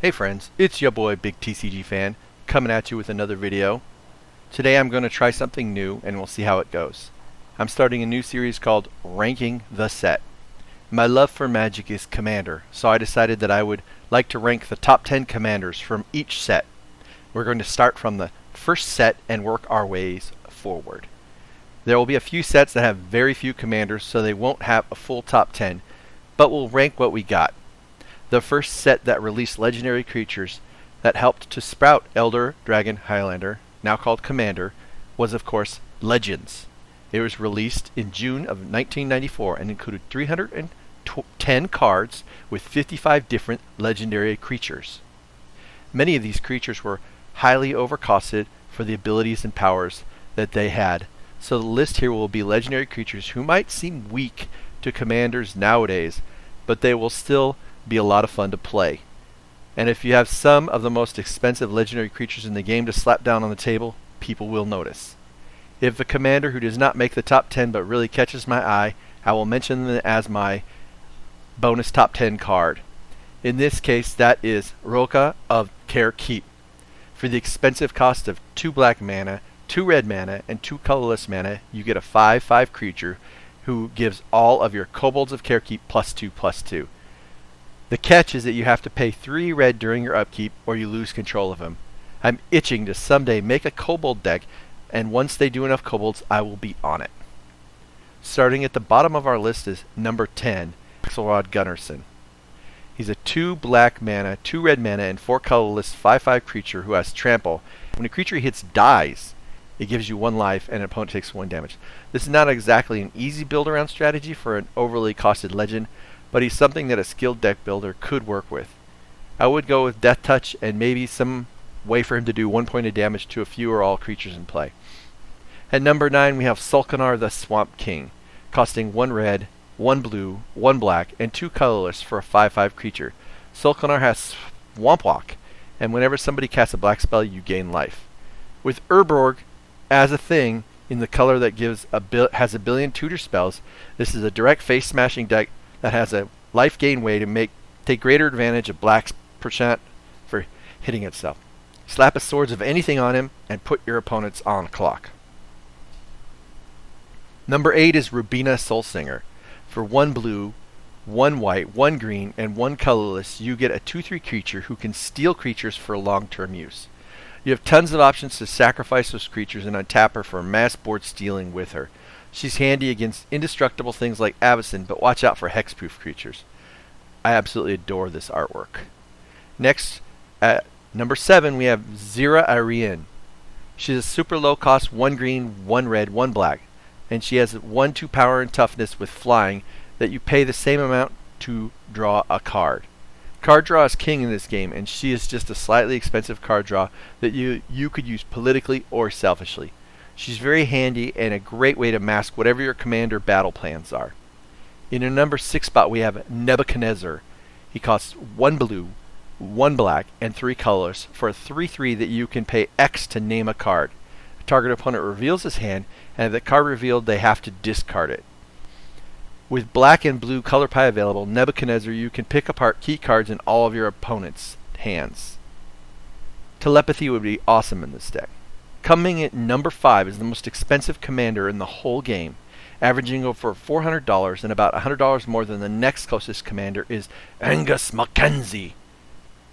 Hey friends, it's your boy BigTCGFan coming at you with another video. Today I'm going to try something new and we'll see how it goes. I'm starting a new series called Ranking the Set. My love for Magic is Commander, so I decided that I would like to rank the top 10 commanders from each set. We're going to start from the first set and work our ways forward. There will be a few sets that have very few commanders, so they won't have a full top 10, but we'll rank what we got. The first set that released legendary creatures that helped to sprout Elder Dragon Highlander, now called Commander, was of course Legends. It was released in June of 1994 and included 310 cards with 55 different legendary creatures. Many of these creatures were highly overcosted for the abilities and powers that they had, so the list here will be legendary creatures who might seem weak to commanders nowadays, but they will still be a lot of fun to play. And if you have some of the most expensive legendary creatures in the game to slap down on the table, people will notice. If a commander who does not make the top 10 but really catches my eye, I will mention them as my bonus top 10 card. In this case, that is Roka of Carekeep. For the expensive cost of 2 black mana, 2 red mana, and 2 colorless mana, you get a 5/5 creature who gives all of your kobolds of Carekeep +2/+2. The catch is that you have to pay 3 red during your upkeep or you lose control of him. I'm itching to someday make a kobold deck, and once they do enough kobolds, I will be on it. Starting at the bottom of our list is number 10, Xlrod Gunderson. He's a 2 black mana, 2 red mana, and 4 colorless 5/5 creature who has trample. When a creature hits dies, it gives you 1 life and an opponent takes 1 damage. This is not exactly an easy build around strategy for an overly costed legend, but he's something that a skilled deck builder could work with. I would go with Death Touch and maybe some way for him to do 1 point of damage to a few or all creatures in play. At number 9 we have Sulkanar the Swamp King, costing 1 red, 1 blue, 1 black, and 2 colorless for a 5/5 creature. Sulkanar has Swamp Walk, and whenever somebody casts a black spell you gain life. With Urborg as a thing in the color that has a billion tutor spells, this is a direct face smashing deck that has a life gain way to take greater advantage of black's percent for hitting itself. Slap a swords of anything on him and put your opponents on clock. Number 8 is Rubina Soulsinger. For 1 blue, 1 white, 1 green, and 1 colorless, you get a 2/3 creature who can steal creatures for long-term use. You have tons of options to sacrifice those creatures and untap her for mass board stealing with her. She's handy against indestructible things like Avacyn, but watch out for hexproof creatures. I absolutely adore this artwork. Next, at number 7, we have Zira Irian. She's a super low cost 1 green, 1 red, 1 black, and she has 1/2 power and toughness with flying that you pay the same amount to draw a card. Card draw is king in this game, and she is just a slightly expensive card draw that you could use politically or selfishly. She's very handy and a great way to mask whatever your commander battle plans are. In a number 6 spot we have Nebuchadnezzar. He costs 1 blue, 1 black, and 3 colors for a 3/3 that you can pay X to name a card. A target opponent reveals his hand, and if the card revealed they have to discard it. With black and blue color pie available, Nebuchadnezzar, you can pick apart key cards in all of your opponent's hands. Telepathy would be awesome in this deck. Coming at number 5 is the most expensive commander in the whole game, averaging over $400 and about $100 more than the next closest commander is Angus Mckenzie.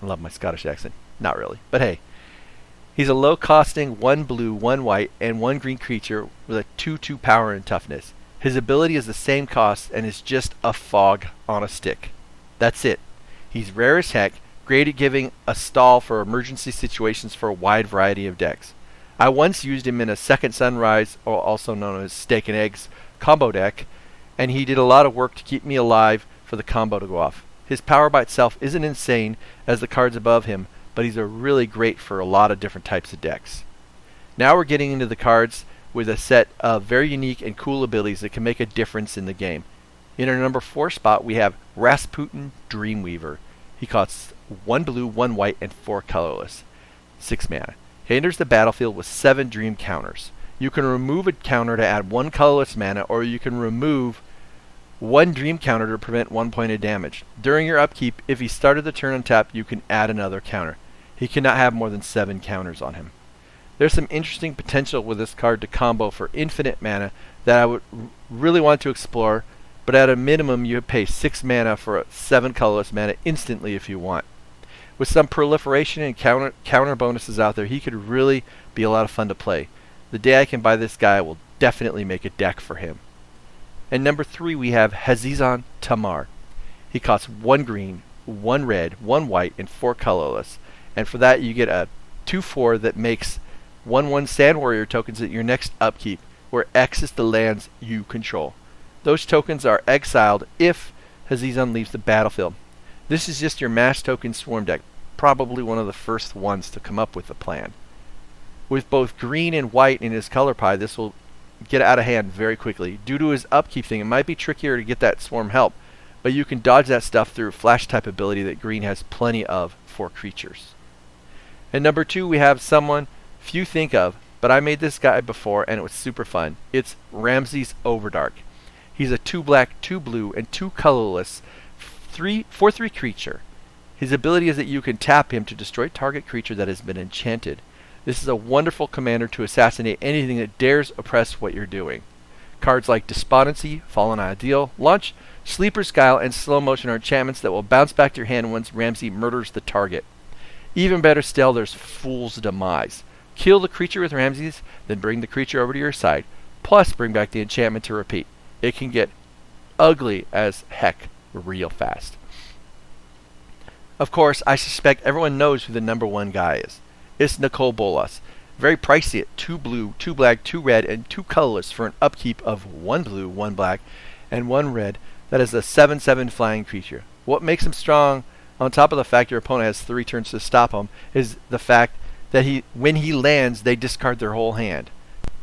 I love my Scottish accent. Not really, but hey. He's a low-costing 1 blue, 1 white, and 1 green creature with a 2/2 power and toughness. His ability is the same cost and is just a fog on a stick. That's it. He's rare as heck, great at giving a stall for emergency situations for a wide variety of decks. I once used him in a Second Sunrise, or also known as Steak and Eggs, combo deck, and he did a lot of work to keep me alive for the combo to go off. His power by itself isn't insane as the cards above him, but he's really great for a lot of different types of decks. Now we're getting into the cards with a set of very unique and cool abilities that can make a difference in the game. In our number 4 spot we have Rasputin Dreamweaver. He costs 1 blue, 1 white, and 4 colorless. 6 mana. He enters the battlefield with 7 dream counters. You can remove a counter to add 1 colorless mana, or you can remove 1 dream counter to prevent 1 point of damage. During your upkeep, if he started the turn untapped, you can add another counter. He cannot have more than 7 counters on him. There's some interesting potential with this card to combo for infinite mana that I would really want to explore, but at a minimum you pay 6 mana for a 7 colorless mana instantly if you want. With some proliferation and counter bonuses out there, he could really be a lot of fun to play. The day I can buy this guy, I will definitely make a deck for him. And number 3 we have Hazizon Tamar. He costs 1 green, 1 red, 1 white, and 4 colorless. And for that you get a 2/4 that makes 1/1 Sand Warrior tokens at your next upkeep, where X is the lands you control. Those tokens are exiled if Hazizon leaves the battlefield. This is just your mass token swarm deck, probably one of the first ones to come up with the plan. With both green and white in his color pie, this will get out of hand very quickly. Due to his upkeep thing, it might be trickier to get that swarm help, but you can dodge that stuff through flash type ability that green has plenty of for creatures. And number 2 we have someone few think of, but I made this guy before and it was super fun. It's Ramsey's Overdark. He's a 2 black, 2 blue, and 2 colorless 4/3 creature. His ability is that you can tap him to destroy target creature that has been enchanted. This is a wonderful commander to assassinate anything that dares oppress what you're doing. Cards like Despondency, Fallen Ideal, Launch, Sleeper's Guile, and Slow Motion are enchantments that will bounce back to your hand once Ramsey murders the target. Even better still, there's Fool's Demise. Kill the creature with Ramsey's, then bring the creature over to your side, plus bring back the enchantment to repeat. It can get ugly as heck real fast. Of course, I suspect everyone knows who the number 1 guy is. It's Nicol Bolas. Very pricey at 2 blue, 2 black, 2 red, and 2 colorless for an upkeep of 1 blue, 1 black, and 1 red. That is a 7/7 flying creature. What makes him strong, on top of the fact your opponent has 3 turns to stop him, is the fact that when he lands, they discard their whole hand.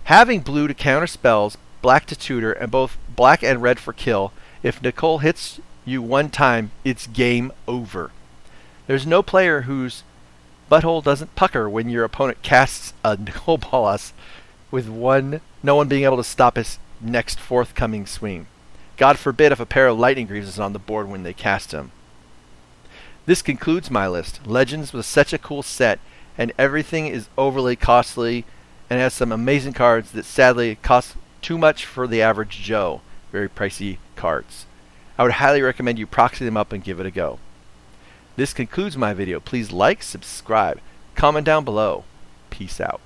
Having blue to counter spells, black to tutor, and both black and red for kill, if Nicol hits you 1 time, it's game over. There's no player whose butthole doesn't pucker when your opponent casts a Nicol Bolas with no one being able to stop his next forthcoming swing. God forbid if a pair of Lightning Greaves is on the board when they cast him. This concludes my list. Legends was such a cool set, and everything is overly costly and has some amazing cards that sadly cost too much for the average Joe. Very pricey cards. I would highly recommend you proxy them up and give it a go. This concludes my video. Please like, subscribe, comment down below. Peace out.